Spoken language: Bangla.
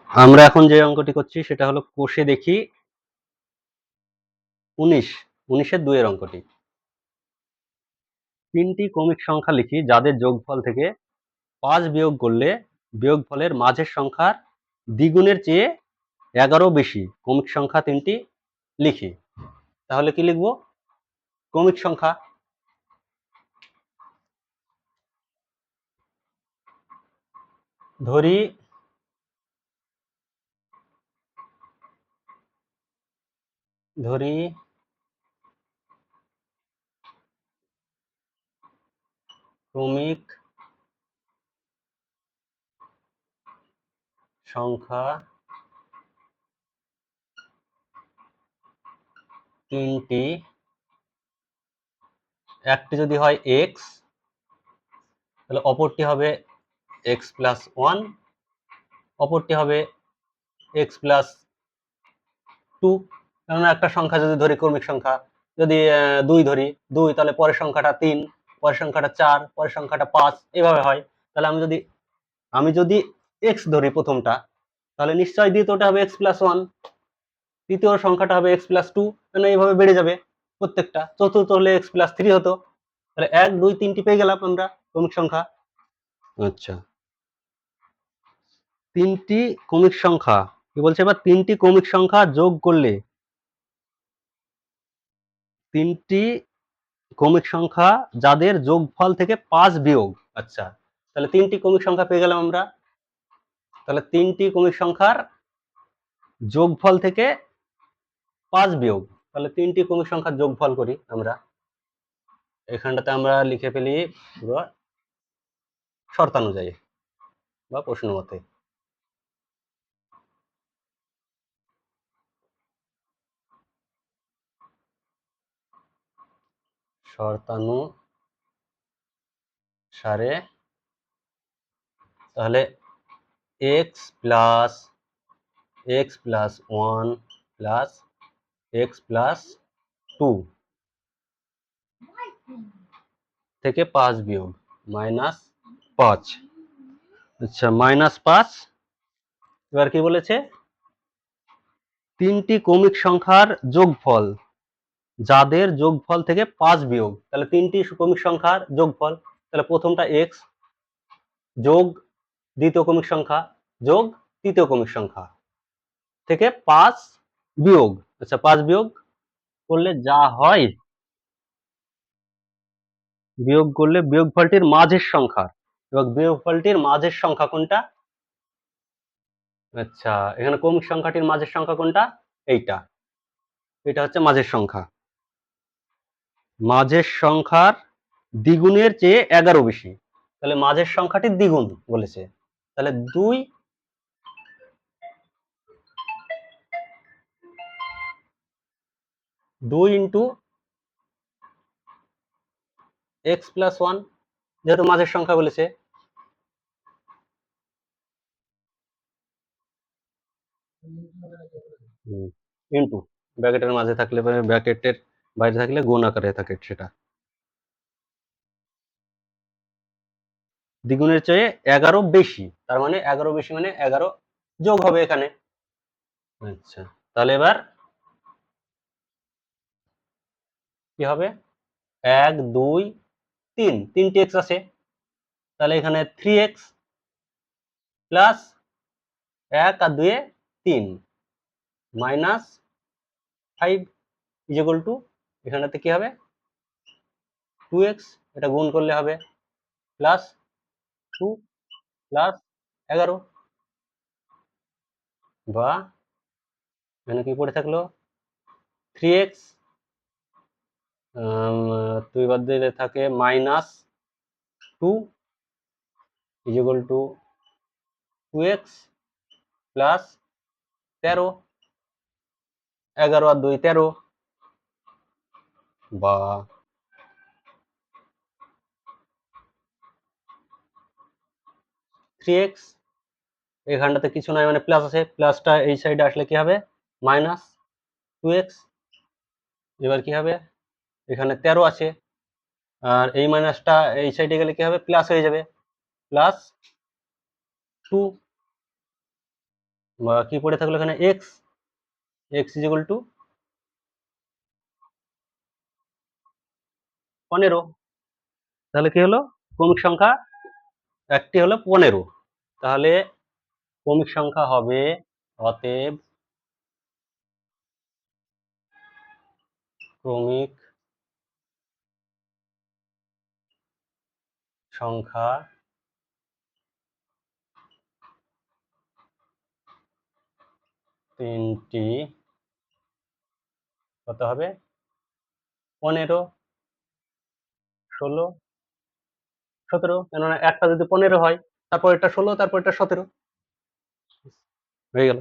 আমরা এখন যে অঙ্কটি করছি সেটা হলো কোষে দেখি 19 2 এর অঙ্কটি। তিনটি ক্রমিক সংখ্যা লিখি যাদের যোগফল থেকে 5 বিয়োগ করলে বিয়োগফলের মাঝের সংখ্যার দ্বিগুণের চেয়ে 11 বেশি ক্রমিক সংখ্যা তিনটি লিখি। তাহলে কি লিখব? ক্রমিক সংখ্যা। ধরি ক্রমিক সংখ্যা তিনটি, একটি যদি হয় x তাহলে অপরটি হবে x প্লাস 1, অপরটি হবে x প্লাস 2। কারণ একটা সংখ্যা যদি ধরি ক্রমিক সংখ্যা, যদি 2 ধরি 2, তাহলে পরের সংখ্যাটা 3, পরের সংখ্যাটা 4, পরের সংখ্যাটা 5, এভাবে হয়। তাহলে আমি যদি x ধরি প্রথমটা, তাহলে নিশ্চয়ই দ্বিতীয়টা হবে x প্লাস 1, তৃতীয় সংখ্যাটা হবে x প্লাস 2, মানে এইভাবে বেড়ে যাবে প্রত্যেকটা। চতুর্থ হলে x প্লাস 3 হতো। তাহলে 1 2 3টি পেয়ে গেলাম আমরা ক্রমিক সংখ্যা। আচ্ছা, তিনটি ক্রমিক সংখ্যা কি বলছে এবার? তিনটি ক্রমিক সংখ্যা যোগ করলে, তিনটি ক্রমিক সংখ্যা যাদের যোগফল থেকে 5 বিয়োগ। আচ্ছা, তাহলে তিনটি ক্রমিক সংখ্যা পেয়ে গেলাম আমরা। তাহলে তিনটি ক্রমিক সংখ্যার যোগফল থেকে 5 বিয়োগ, তাহলে তিনটি ক্রমিক সংখ্যার যোগফল করি আমরা। এখানটাতে আমরা লিখে ফেলি পুরো শর্তানুযায়ী বা প্রশ্ন মতে। শর্তানুসারে তাহলে x plus 1 plus x plus 2 থেকে 5 বিয়োগ -5। আচ্ছা, -5। এবার কি বলেছে? তিনটি ক্রমিক সংখ্যার যোগফল যাদের যোগফল থেকে 5 বিয়োগ। তাহলে তিনটি ক্রমিক সংখ্যার যোগফল, তাহলে প্রথমটা x যোগ দ্বিতীয় ক্রমিক সংখ্যা যোগ তৃতীয় ক্রমিক সংখ্যা থেকে 5 বিয়োগ। আচ্ছা, 5 বিয়োগ করলে যা হয়, বিয়োগ করলে বিয়োগফলটির মাঝের সংখ্যা, এবং বিয়োগফলটির মাঝের সংখ্যা কোনটা? আচ্ছা, এখানে ক্রমিক সংখ্যাটির মাঝের সংখ্যা কোনটা? এইটা, এটা হচ্ছে মাঝের সংখ্যা। মাঝের সংখ্যার দ্বিগুণের চেয়ে 11 বেশি, তাহলে মাঝের সংখ্যাটির দ্বিগুণ বলেছে। তাহলে 2 ইন্টু x প্লাস 1, যেহেতু মাঝের সংখ্যা বলেছে। ইন্টু ব্র্যাকেটের মাঝে থাকলে, ব্র্যাকেটের বাইরে থাকলে গুণ আকারে থাকে সেটা। দ্বিগুণের চেয়ে 11 বেশি, তার মানে 11 বেশি মানে 11 যোগ হবে এখানে। আচ্ছা, তাহলে এবার কি হবে? 1 2 3, 3টি x আছে, তাহলে এখানে 3x প্লাস 1 আর 2 এ 3 মাইনাস 5 ইজ ইকুয়াল টু, এখানেতে কি হবে? 2x, এটা গুণ করলে হবে প্লাস 2 প্লাস 11, বা এখানে কি পড়ে থাকলো? 3x 2 বাদ দিলে থাকে -2 is equal two 2x plus 13, 11 আর 2 13, বা 3x, এখানটাতে কিছু নাই মানে প্লাস আছে, প্লাসটা এই সাইডে আসলে কি হবে? -2x। এবার কি হবে? এখানে 13 আছে, আর এই মাইনাসটা এই সাইডে গেলে কি হবে? প্লাস হয়ে যাবে, প্লাস 2 কি পড়ে থাকলো এখানে x, x is equal two 15। তাহলে কি হলো, ক্রমিক সংখ্যা একটি হলো 15। তাহলে ক্রমিক সংখ্যা হবে, অতএব ক্রমিক সংখ্যা তিনটি কত হবে, 15, 16, 17। কেননা একটা যদি 15 হয়, তারপর এটা 16, তারপর এটা 17 হয়ে গেল।